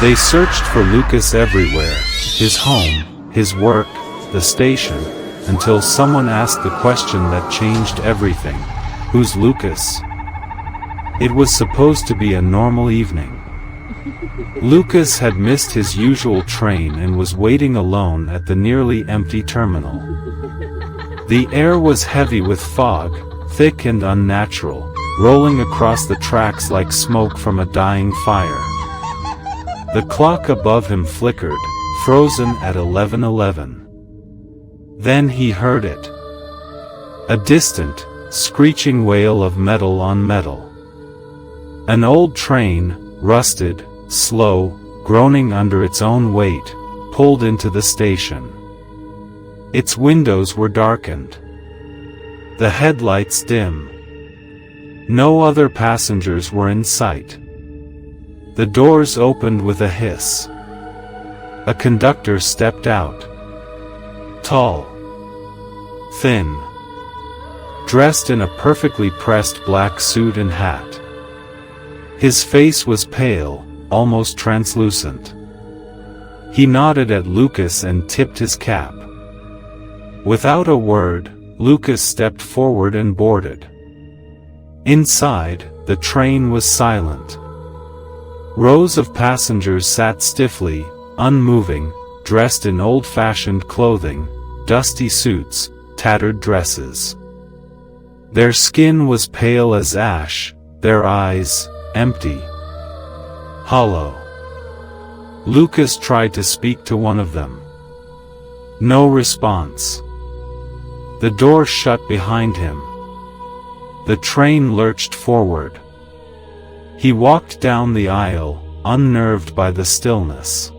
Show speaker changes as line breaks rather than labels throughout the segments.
They searched for Lucas everywhere, his home, his work, the station, until someone asked the question that changed everything. Who's Lucas? It was supposed to be a normal evening. Lucas had missed his usual train and was waiting alone at the nearly empty terminal. The air was heavy with fog, thick and unnatural, rolling across the tracks like smoke from a dying fire. The clock above him flickered, frozen at 11:11. Then he heard it. A distant, screeching wail of metal on metal. An old train, rusted, slow, groaning under its own weight, pulled into the station. Its windows were darkened. The headlights dim. No other passengers were in sight. The doors opened with a hiss. A conductor stepped out. Tall. Thin. Dressed in a perfectly pressed black suit and hat. His face was pale, almost translucent. He nodded at Lucas and tipped his cap. Without a word, Lucas stepped forward and boarded. Inside, the train was silent. Rows of passengers sat stiffly, unmoving, dressed in old-fashioned clothing, dusty suits, tattered dresses. Their skin was pale as ash, their eyes, empty. Hollow. Lucas tried to speak to one of them. No response. The door shut behind him. The train lurched forward. He walked down the aisle, unnerved by the stillness.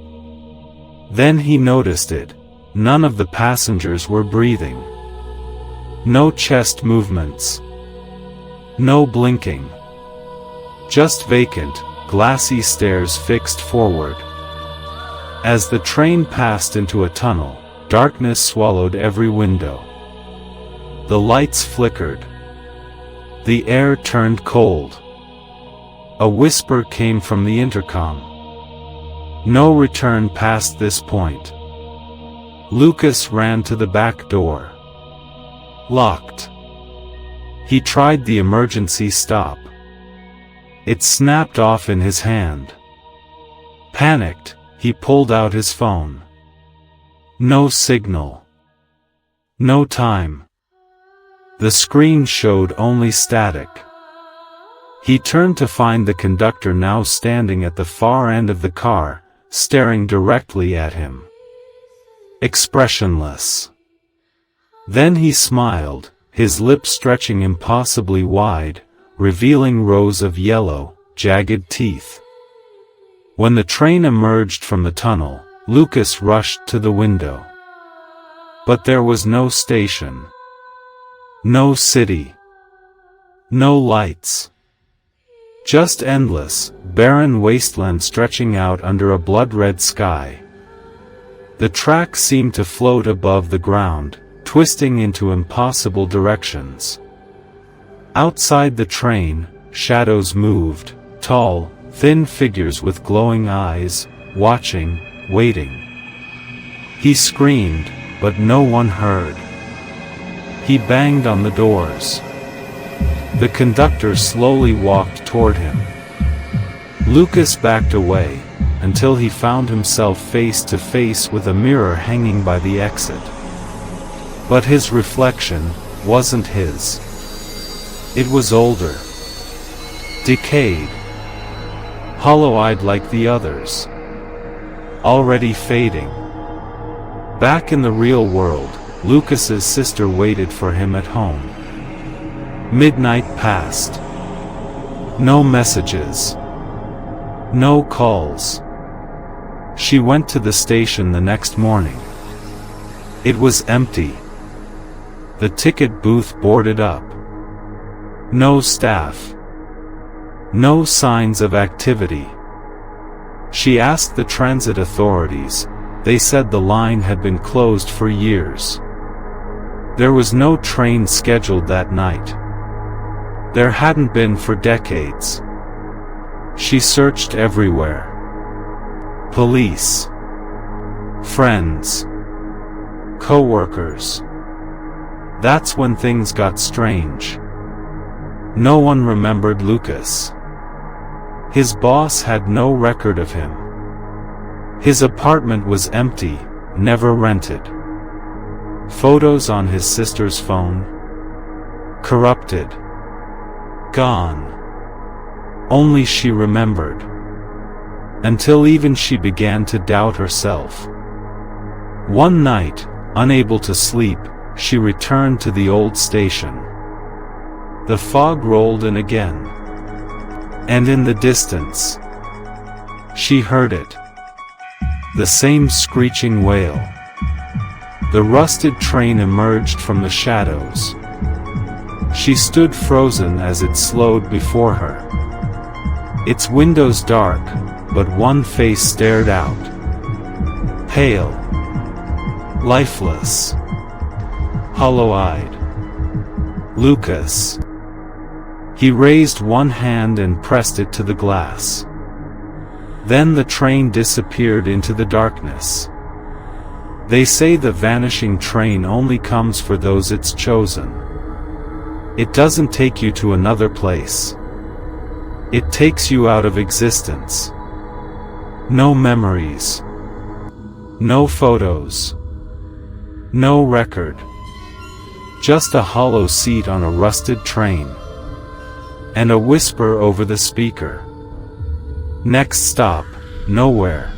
Then he noticed it. None of the passengers were breathing. No chest movements. No blinking. Just vacant, glassy stares fixed forward. As the train passed into a tunnel, darkness swallowed every window. The lights flickered. The air turned cold. A whisper came from the intercom. No return past this point. Lucas ran to the back door. Locked. He tried the emergency stop. It snapped off in his hand. Panicked, he pulled out his phone. No signal. No time. The screen showed only static. He turned to find the conductor now standing at the far end of the car, staring directly at him. Expressionless. Then he smiled, his lips stretching impossibly wide, revealing rows of yellow, jagged teeth. When the train emerged from the tunnel, Lucas rushed to the window. But there was no station. No city. No lights. Just endless, barren wasteland stretching out under a blood-red sky. The track seemed to float above the ground, twisting into impossible directions. Outside the train, shadows moved, tall, thin figures with glowing eyes, watching, waiting. He screamed, but no one heard. He banged on the doors. The conductor slowly walked toward him. Lucas backed away, until he found himself face to face with a mirror hanging by the exit. But his reflection wasn't his. It was older. Decayed. Hollow-eyed like the others. Already fading. Back in the real world, Lucas's sister waited for him at home. Midnight passed. No messages. No calls. She went to the station the next morning. It was empty. The ticket booth boarded up. No staff. No signs of activity. She asked the transit authorities. They said the line had been closed for years. There was no train scheduled that night. There hadn't been for decades. She searched everywhere. police, friends, co-workers. That's when things got strange. No one remembered Lucas. His boss had no record of him. His apartment was empty, never rented. Photos on his sister's phone? Corrupted. Gone. Only she remembered. Until even she began to doubt herself. One night, unable to sleep, she returned to the old station. The fog rolled in again. And in the distance, she heard it. The same screeching wail. The rusted train emerged from the shadows. She stood frozen as it slowed before her. Its windows dark, but one face stared out. Pale. Lifeless. Hollow-eyed. Lucas. He raised one hand and pressed it to the glass. Then the train disappeared into the darkness. They say the vanishing train only comes for those it's chosen. It doesn't take you to another place. It takes you out of existence. No memories. No photos. No record. Just a hollow seat on a rusted train. And a whisper over the speaker. Next stop, nowhere.